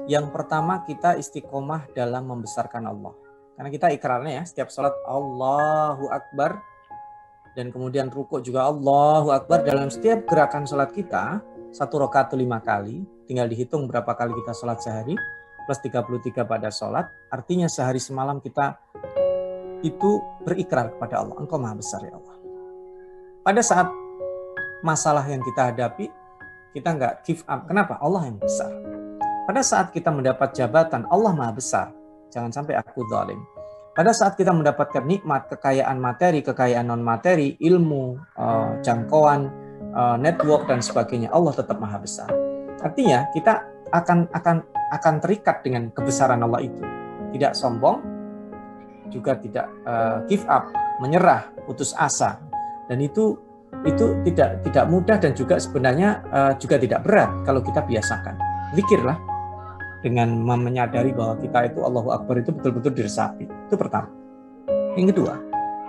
Yang pertama, kita istiqomah dalam membesarkan Allah. Karena kita ikrarnya ya, setiap sholat Allahu Akbar, dan kemudian rukuk juga Allahu Akbar. Dalam setiap gerakan sholat kita, 1 rakaat 5 kali, tinggal dihitung berapa kali kita sholat sehari, plus 33 pada sholat, artinya sehari semalam kita itu berikrar kepada Allah, Engkau Maha Besar ya Allah. Pada saat masalah yang kita hadapi, kita nggak give up. Kenapa? Allah yang besar. Pada saat kita mendapat jabatan, Allah Maha Besar. Jangan sampai aku zalim. Pada saat kita mendapatkan nikmat, kekayaan materi, kekayaan non-materi, ilmu, jangkauan, network, dan sebagainya, Allah tetap Maha Besar. Artinya, kita akan terikat dengan kebesaran Allah itu. Tidak sombong, juga tidak give up, menyerah, putus asa. Dan itu tidak mudah dan juga sebenarnya juga tidak berat kalau kita biasakan. Zikirlah dengan menyadari bahwa kita itu Allahu Akbar itu betul-betul diresapi. Itu pertama. Yang kedua,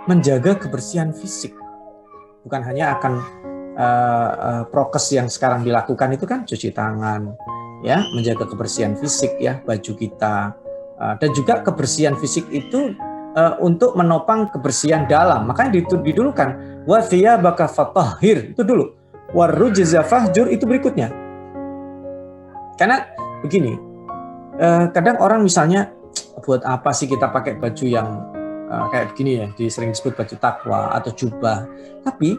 menjaga kebersihan fisik. Bukan hanya akan prokes yang sekarang dilakukan itu kan cuci tangan, ya, menjaga kebersihan fisik ya, baju kita, dan juga kebersihan fisik itu untuk menopang kebersihan dalam. Makanya didulukan wa thiyabaka fatahhir itu dulu. Warrujza fahjur itu berikutnya. Karena begini, kadang orang misalnya buat apa sih kita pakai baju yang kayak begini ya, sering disebut baju takwa atau jubah. Tapi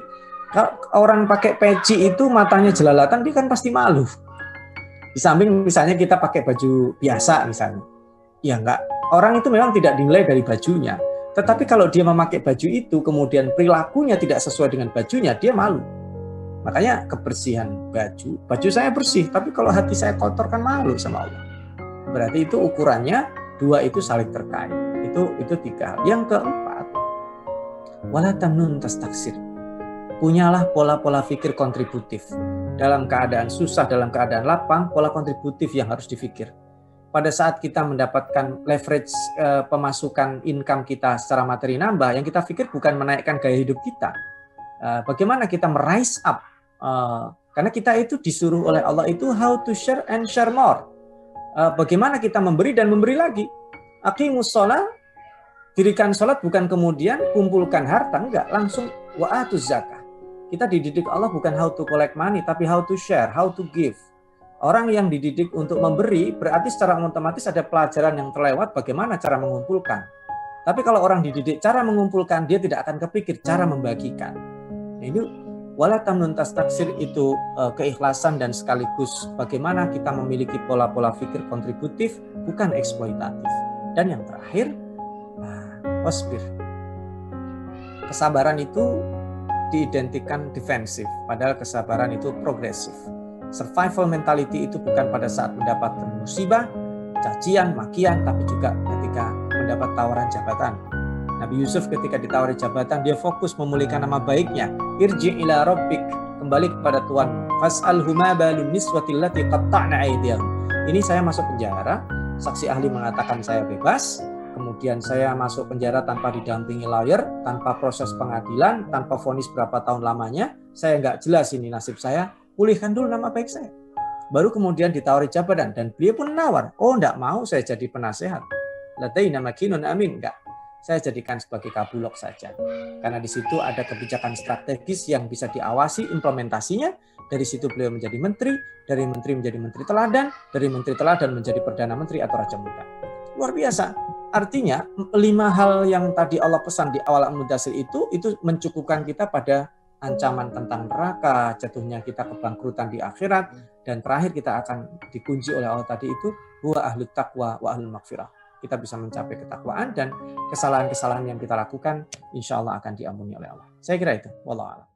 kalau orang pakai peci itu matanya jelalatan, dia kan pasti malu. Di samping misalnya kita pakai baju biasa misalnya, ya enggak, orang itu memang tidak dinilai dari bajunya. Tetapi kalau dia memakai baju itu, kemudian perilakunya tidak sesuai dengan bajunya, dia malu. Makanya kebersihan baju saya bersih, tapi kalau hati saya kotor kan malu sama Allah. Berarti itu ukurannya 2 itu saling terkait. Itu 3 hal. Yang keempat, wala tamnun tastaksir. Punyalah pola-pola pikir kontributif. Dalam keadaan susah, dalam keadaan lapang, pola kontributif yang harus difikir. Pada saat kita mendapatkan leverage pemasukan income kita secara materi nambah, yang kita pikir bukan menaikkan gaya hidup kita. Bagaimana kita rise up. Karena kita itu disuruh oleh Allah itu how to share and share more. Bagaimana kita memberi dan memberi lagi. Aqimus sholat, dirikan sholat bukan kemudian kumpulkan harta, enggak, langsung wa'atuz zakah. Kita dididik Allah bukan how to collect money, tapi how to share, how to give. Orang yang dididik untuk memberi, berarti secara otomatis ada pelajaran yang terlewat bagaimana cara mengumpulkan. Tapi kalau orang dididik cara mengumpulkan, dia tidak akan kepikir cara membagikan. Nah, ini wala tamnun tastaksir itu keikhlasan dan sekaligus bagaimana kita memiliki pola-pola pikir kontributif, bukan eksploitatif. Dan yang terakhir, wasbir. Kesabaran itu diidentikan defensif, padahal kesabaran itu progresif. Survival mentality itu bukan pada saat mendapatkan musibah, cacian, makian, tapi juga ketika mendapat tawaran jabatan. Nabi Yusuf ketika ditawari jabatan, dia fokus memulihkan nama baiknya. Irji ila rabbik, kembali kepada Tuhan. Fas'alhu ma balun niswatil lati qatta'na aydiyahum. Ini saya masuk penjara, saksi ahli mengatakan saya bebas, kemudian saya masuk penjara tanpa didampingi lawyer, tanpa proses pengadilan, tanpa vonis berapa tahun lamanya, saya nggak jelas ini nasib saya, pulihkan dulu nama baik saya. Baru kemudian ditawari jabatan, dan beliau pun menawar, oh enggak mau saya jadi penasehat. Ladaina makinun amin, enggak. Saya jadikan sebagai kabulok saja. Karena di situ ada kebijakan strategis yang bisa diawasi implementasinya. Dari situ beliau menjadi menteri, dari menteri menjadi menteri teladan, dari menteri teladan menjadi perdana menteri atau raja muda. Luar biasa. Artinya 5 hal yang tadi Allah pesan di awal Al-Mudaththir itu mencukupkan kita pada ancaman tentang neraka, jatuhnya kita kebangkrutan di akhirat, dan terakhir kita akan dikunci oleh Allah tadi itu huwa ahlut taqwa wa ahlul maghfirah. Kita bisa mencapai ketakwaan dan kesalahan-kesalahan yang kita lakukan insya Allah akan diampuni oleh Allah. Saya kira itu. Wallahu a'lam.